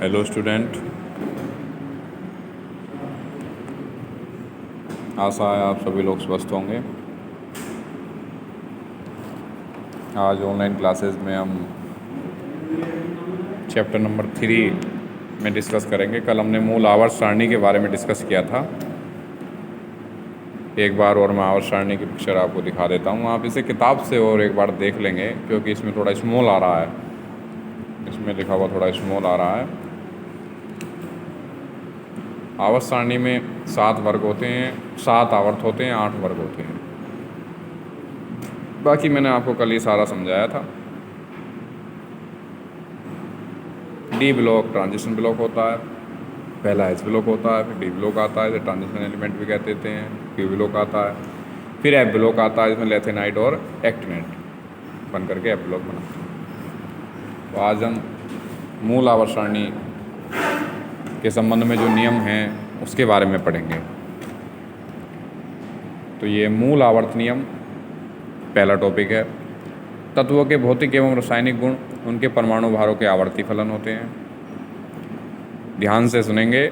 Hello student, आशा है आप सभी लोग स्वस्थ होंगे। आज ऑनलाइन क्लासेस में हम चैप्टर नंबर 3 में डिस्कस करेंगे। कल हमने मूल आवर्त सारणी के बारे में डिस्कस किया था। एक बार और मैं आवर्त सारणी की पिक्चर आपको दिखा देता हूँ। आप इसे किताब से और एक बार देख लेंगे, क्योंकि इसमें थोड़ा स्मॉल आ रहा है। इसमें लिखा हुआ थोड़ा स्मॉल आ रहा है। आवर्त सारणी में 7 वर्ग होते हैं, 7 आवर्त होते हैं, 8 वर्ग होते हैं। बाकी मैंने आपको कल ही सारा समझाया था। डी ब्लॉक ट्रांजिशन ब्लॉक होता है, पहला एच ब्लॉक होता है, फिर डी ब्लॉक आता है, इसे ट्रांजिशन एलिमेंट भी कहते हैं। क्यू ब्लॉक आता है, फिर एफ ब्लॉक आता है, जिसमें लेथेनाइट और एक्टिनेट बन करके एफ ब्लॉक बनाते हैं। तो आज हम मूल आवर्त सारणी के संबंध में जो नियम हैं उसके बारे में पढ़ेंगे। तो ये मूल आवर्त नियम पहला टॉपिक है। तत्वों के भौतिक एवं रासायनिक गुण उनके परमाणु भारों के आवर्ती फलन होते हैं। ध्यान से सुनेंगे।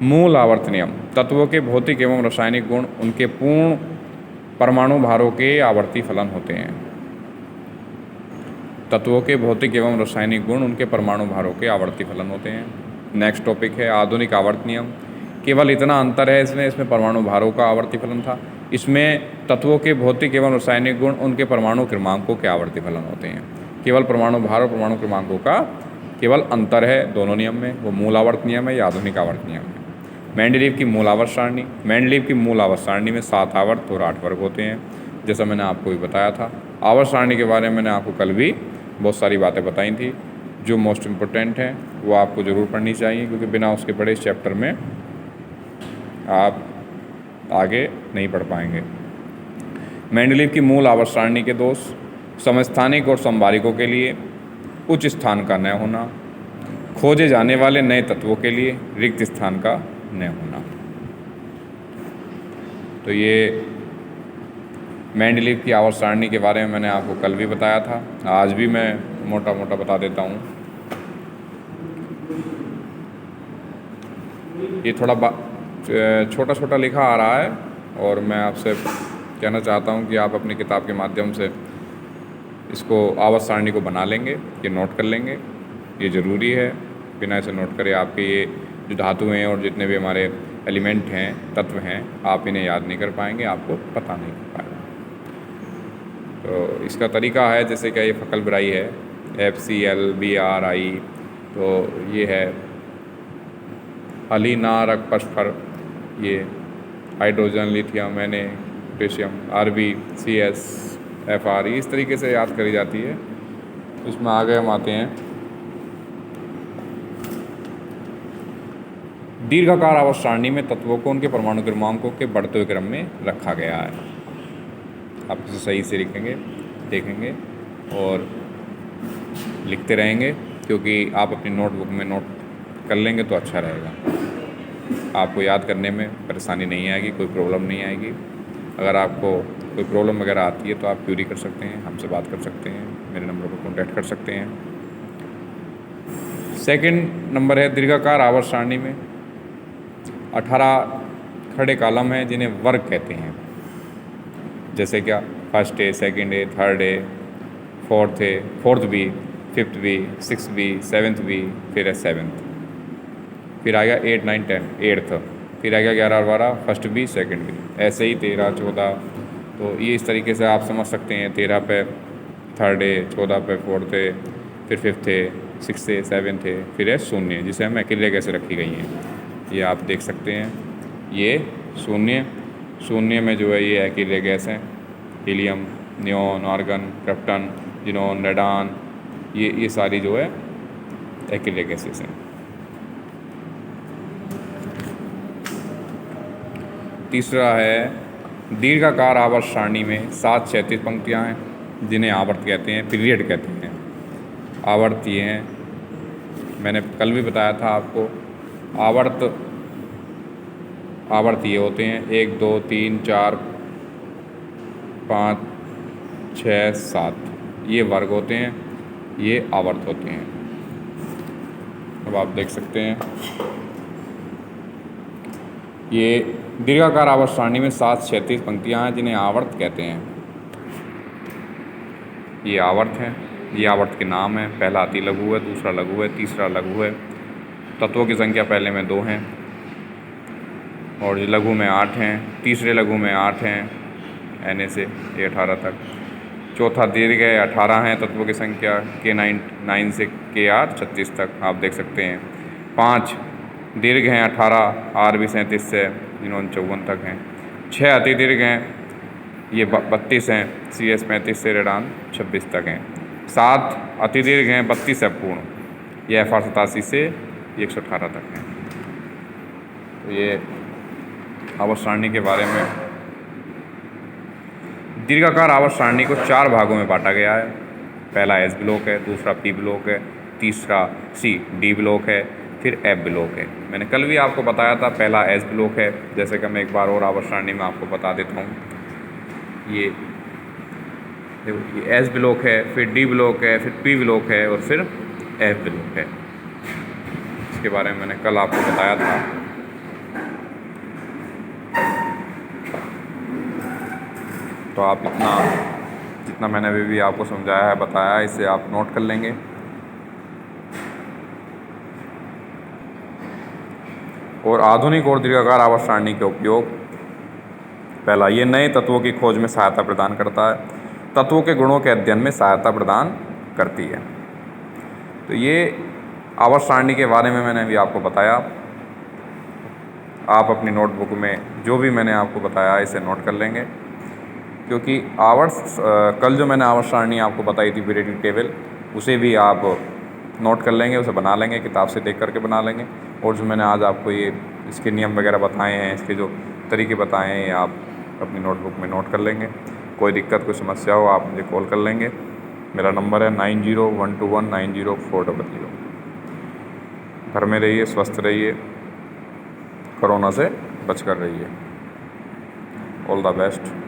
मूल आवर्त नियम, तत्वों के भौतिक एवं रासायनिक गुण उनके पूर्ण परमाणु भारों के आवर्ती फलन होते हैं। तत्वों के भौतिक एवं रासायनिक गुण उनके परमाणु भारों के आवर्ती फलन होते हैं। नेक्स्ट टॉपिक है आधुनिक आवर्त नियम। केवल इतना अंतर है इसमें परमाणु भारों का आवर्ती फलन था, इसमें तत्वों के भौतिक एवं रासायनिक गुण उनके परमाणु क्रमांकों के आवर्ती फलन होते हैं। केवल परमाणु भार और परमाणु क्रमांकों का केवल अंतर है दोनों नियम में, वो मूल आवर्त नियम है या आधुनिक आवर्त नियम है। मेंडलीव की मूल आवर्त सारणी, मेंडलीव की मूल आवर्त सारणी में 7 आवर्त और 8 वर्ग होते हैं, जैसा मैंने आपको भी बताया था। आवर्त सारणी के बारे में मैंने आपको कल भी बहुत सारी बातें बताई थी। जो मोस्ट इम्पोर्टेंट हैं वो आपको ज़रूर पढ़नी चाहिए, क्योंकि बिना उसके पढ़े इस चैप्टर में आप आगे नहीं पढ़ पाएंगे। मेंडलीव की मूल आवर्त सारणी के दोष: समस्थानिक और समबारिकों के लिए उच्च स्थान का न होना, खोजे जाने वाले नए तत्वों के लिए रिक्त स्थान का न होना। तो ये मेंडलीव की आवर्त सारणी के बारे में मैंने आपको कल भी बताया था, आज भी मैं मोटा मोटा बता देता हूँ। ये थोड़ा छोटा छोटा लिखा आ रहा है, और मैं आपसे कहना चाहता हूँ कि आप अपनी किताब के माध्यम से इसको आवर्त सारणी को बना लेंगे, ये नोट कर लेंगे, ये ज़रूरी है। बिना इसे नोट करे आपके ये जो धातु हैं और जितने भी हमारे एलिमेंट हैं, तत्व हैं, आप इन्हें याद नहीं कर पाएंगे, आपको पता नहीं पाएगा। तो इसका तरीका है, जैसे कि ये फकल ब्राई है, FCl-BrI, तो ये है हलीनारक फस्फर, ये hydrogen, lithium, Na, potassium, RbCsFr, इस तरीके से याद करी जाती है। उसमें आगे हम आते हैं दीर्घाकार आवर्त सारणी में तत्वों को उनके परमाणु क्रमांकों के बढ़ते हुए क्रम में रखा गया है। आप इसे सही से लिखेंगे, देखेंगे और लिखते रहेंगे, क्योंकि आप अपनी नोटबुक में नोट कर लेंगे तो अच्छा रहेगा। आपको याद करने में परेशानी नहीं आएगी, कोई प्रॉब्लम नहीं आएगी। अगर आपको कोई प्रॉब्लम वगैरह आती है तो आप क्यूरी कर सकते हैं, हमसे बात कर सकते हैं, मेरे नंबर पर कॉन्टैक्ट कर सकते हैं। सेकंड नंबर है दीर्घाकार आवर्त सारणी में 18 खड़े कॉलम हैं, जिन्हें वर्ग कहते हैं। जैसे क्या, first A, second A, third A, fourth B, fifth B, six B, seventh B, फिर है सेवन्थ, फिर आएगा 8, 9, 10, 8th, फिर आएगा 11 और 12, फर्स्ट बी, सेकंड बी, ऐसे ही 13, 14। तो ये इस तरीके से आप समझ सकते हैं। 13 पे थर्ड ए, 14 पे फोर्थ ए, फिर fifth A, six A, seventh A, फिर है शून्य, जिसे हम अकेले कैसे रखी गई हैं, ये आप देख सकते हैं। ये शून्य में जो है ये अकेले गैस हैं, helium, neon, argon, krypton, xenon, radon, ये सारी जो है अकेले गैसेस हैं। तीसरा है दीर्घाकार आवर्त सारणी में 7 क्षैतिज पंक्तियाँ हैं, जिन्हें आवर्त कहते हैं, पीरियड कहते हैं। आवर्त ये हैं, मैंने कल भी बताया था आपको। आवर्त ये होते हैं 1, 2, 3, 4, 5, 6, 7, ये वर्ग होते हैं, ये आवर्त होते हैं। अब आप देख सकते हैं ये दीर्घाकार आवर्त सारणी में 7 क्षैतिज पंक्तियाँ हैं जिन्हें आवर्त कहते हैं। ये आवर्त है, ये आवर्त के नाम है। पहला अति लघु है, दूसरा लघु है, तीसरा लघु है। तत्वों की संख्या पहले में 2 हैं और लघु में 8 हैं, तीसरे लघु में 8 हैं एन से ये 18 तक। चौथा दीर्घ है, 18 हैं तत्वों की संख्या के 9 से के 8 36 तक आप देख सकते हैं। 5 दीर्घ हैं 18, आर भी 37 से 54 तक हैं। 6 अति दीर्घ हैं, ये 32 हैं, सी एस 35 से रेडान 26 तक हैं। 7 अति दीर्घ हैं 32 से पूर्ण, ये एफ आर 87 से 118 तक हैं। तो ये आवर्त सारणी के बारे में। दीर्घाकार आवर्त सारणी को 4 भागों में बांटा गया है। पहला एस ब्लॉक है, दूसरा पी ब्लॉक है, तीसरा डी ब्लॉक है, फिर एफ ब्लॉक है। मैंने कल भी आपको बताया था पहला एस ब्लॉक है, जैसे कि मैं एक बार और आवर्त सारणी में आपको बता देता हूँ। ये देखो ये एस ब्लॉक है, फिर डी ब्लॉक है, फिर पी ब्लॉक है और फिर एफ ब्लॉक है। इसके बारे में मैंने कल आपको बताया था। तो आप जितना मैंने अभी भी आपको समझाया है, बताया है, इसे आप नोट कर लेंगे। और आधुनिक और दीर्घाकार आवर्त सारणी के उपयोग। पहला, ये नए तत्वों की खोज में सहायता प्रदान करता है, तत्वों के गुणों के अध्ययन में सहायता प्रदान करती है। तो ये आवर्त सारणी के बारे में मैंने अभी आपको बताया। आप अपनी नोटबुक में जो भी मैंने आपको बताया इसे नोट कर लेंगे, क्योंकि कल जो मैंने आवर्त सारणी आपको बताई थी पीरियोडिक टेबल, उसे भी आप नोट कर लेंगे, उसे बना लेंगे, किताब से देख करके बना लेंगे। और जो मैंने आज आपको ये इसके नियम वगैरह बताए हैं, इसके जो तरीके बताए हैं, ये आप अपनी नोटबुक में नोट कर लेंगे। कोई दिक्कत, कोई समस्या हो आप मुझे कॉल कर लेंगे। मेरा नंबर है 9012190400। घर में रहिए, स्वस्थ रहिए, कोरोना से बच कर रहिए। All the best.